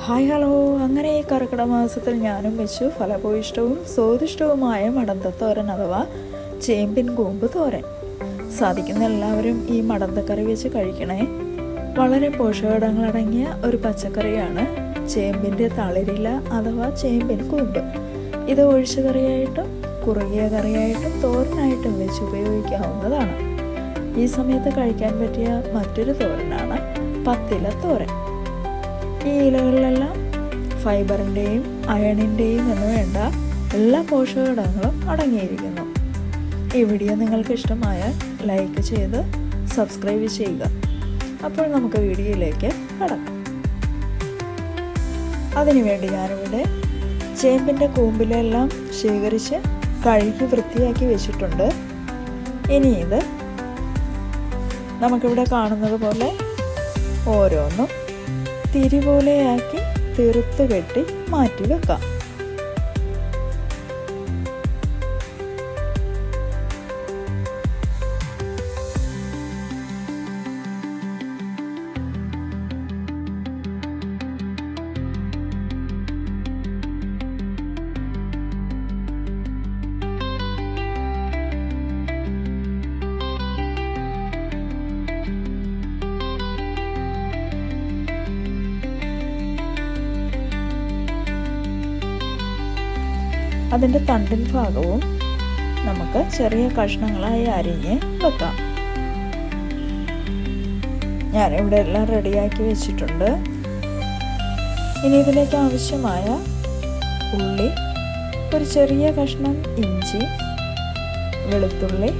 Hi hello. അങ്ങനെ ഈ കർക്കിടക മാസത്തിൽ ഞാനും വെച്ചു ഫലഭൂയിഷ്ടവും സ്വാദിഷ്ടവുമായ മടന്തത്തോരൻ അഥവാ ചേമ്പിൻ കൂമ്പ് തോരൻ. സാധിക്കുന്ന എല്ലാവരും ഈ മടന്തക്കറി വെച്ച് കഴിക്കണേ. വളരെ പോഷകഘടകങ്ങളടങ്ങിയ ഒരു പച്ചക്കറിയാണ് ചേമ്പിൻ്റെ തളിരില അഥവാ ചേമ്പിൻ കൂമ്പ്. ഇത് ഒഴിച്ചു കറിയായിട്ടും കുറുകിയ കറിയായിട്ടും തോരനായിട്ടും വെച്ച് ഉപയോഗിക്കാവുന്നതാണ്. ഈ സമയത്ത് കഴിക്കാൻ പറ്റിയ മറ്റൊരു തോരനാണ് പത്തില തോരൻ. ഈ ഇലകളിലെല്ലാം ഫൈബറിൻ്റെയും അയണിൻ്റെയും എന്ന് വേണ്ട എല്ലാ പോഷകഘടകങ്ങളും അടങ്ങിയിരിക്കുന്നു. ഈ വീഡിയോ നിങ്ങൾക്ക് ഇഷ്ടമായാൽ ലൈക്ക് ചെയ്ത് സബ്സ്ക്രൈബ് ചെയ്യുക. അപ്പോൾ നമുക്ക് വീഡിയോയിലേക്ക് കടക്കാം. അതിനുവേണ്ടി ഞാനിവിടെ ചേമ്പിൻ്റെ കൂമ്പിലെല്ലാം ശേഖരിച്ച് കഴുകി വൃത്തിയാക്കി വെച്ചിട്ടുണ്ട്. ഇനി ഇത് നമുക്കിവിടെ കാണുന്നത് പോലെ ഓരോന്നും തിരി പോലെയാക്കി തീർത്ത് കെട്ടി മാറ്റി വെക്കാം. അതിൻ്റെ തണ്ടിൻ ഭാഗവും നമുക്ക് ചെറിയ കഷ്ണങ്ങളായി അരിഞ്ഞ് വെക്കാം. ഞാനിവിടെ എല്ലാം റെഡിയാക്കി വെച്ചിട്ടുണ്ട്. ഇനി ഇതിലേക്ക് ആവശ്യമായ ഉള്ളി, ഒരു ചെറിയ കഷ്ണം ഇഞ്ചി, വെളുത്തുള്ളി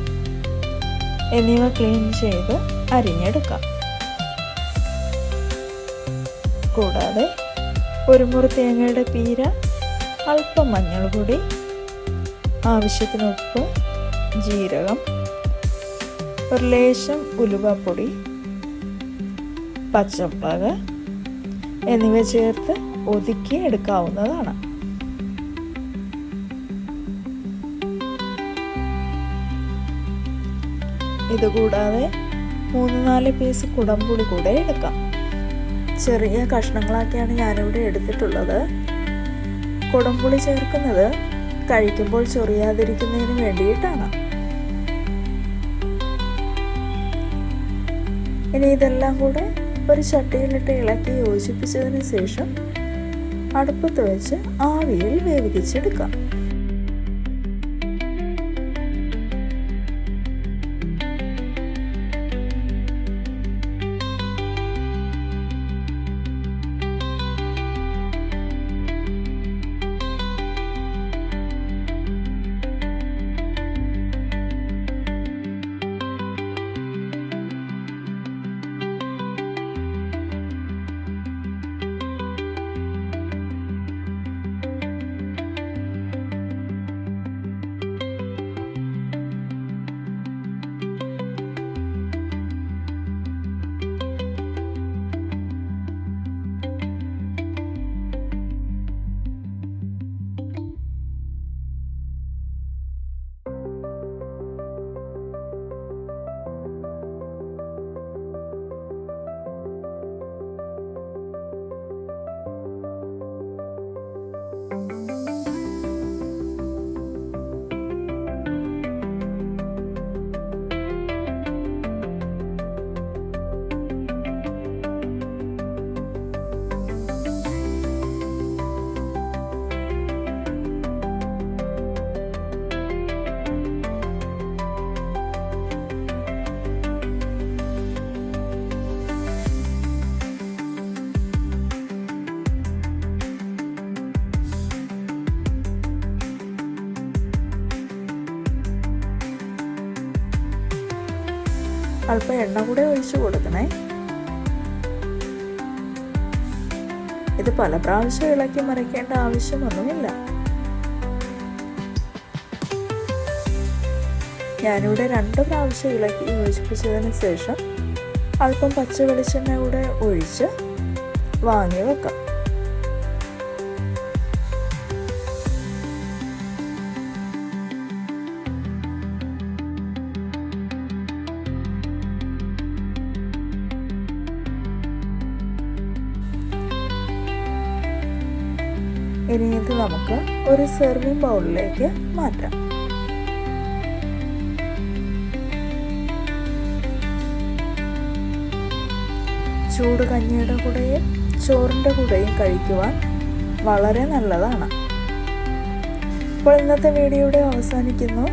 എന്നിവ ക്ലീൻ ചെയ്ത് അരിഞ്ഞെടുക്കാം. കൂടാതെ ഒരു മുറി തേങ്ങയുടെ പീര, അല്പം മഞ്ഞൾപ്പൊടി, ആവശ്യത്തിന് ഉപ്പ്, ജീരകം, ഒരു ലേശം ഉലുവപ്പൊടി, പച്ചമുളക് എന്നിവ ചേർത്ത് ഒതുക്കി എടുക്കാവുന്നതാണ്. ഇതുകൂടാതെ 3-4 പീസ് കുടംപുളി കൂടെ എടുക്കാം. ചെറിയ കഷ്ണങ്ങളാക്കിയാണ് ഞാനിവിടെ എടുത്തിട്ടുള്ളത്. കുടംപുളി ചേർക്കുന്നത് കഴിക്കുമ്പോൾ ചൊറിയാതിരിക്കുന്നതിന് വേണ്ടിയിട്ടാണ്. ഇനി ഇതെല്ലാം കൂടെ ഒരു ചട്ടിയിലിട്ട് ഇളക്കി യോജിപ്പിച്ചതിന് ശേഷം അടുപ്പത്ത് വെച്ച് ആവിയിൽ വേവിച്ചെടുക്കാം. അല്പം എണ്ണ കൂടെ ഒഴിച്ചു കൊടുക്കണേ. ഇത് പല പ്രാവശ്യം ഇളക്കി മറിക്കേണ്ട ആവശ്യമൊന്നുമില്ല. ഞാനിവിടെ 2 പ്രാവശ്യം ഇളക്കി യോജിപ്പിച്ചതിന് ശേഷം അല്പം പച്ച വെളിച്ചെണ്ണ കൂടെ ഒഴിച്ച് വാങ്ങി വെക്കാം. ഇനി ഇത് നമുക്ക് ഒരു സെർവിങ് ബൗളിലേക്ക് മാറ്റാം. ചൂട് കഞ്ഞിയുടെ കൂടെയും ചോറിൻ്റെ കൂടെയും കഴിക്കുവാൻ വളരെ നല്ലതാണ്. അപ്പോൾ ഇന്നത്തെ വീഡിയോ ഇവിടെ അവസാനിക്കുന്നു.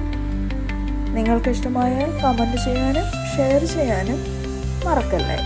നിങ്ങൾക്ക് ഇഷ്ടമായാൽ കമൻറ്റ് ചെയ്യാനും ഷെയർ ചെയ്യാനും മറക്കല്ലേ.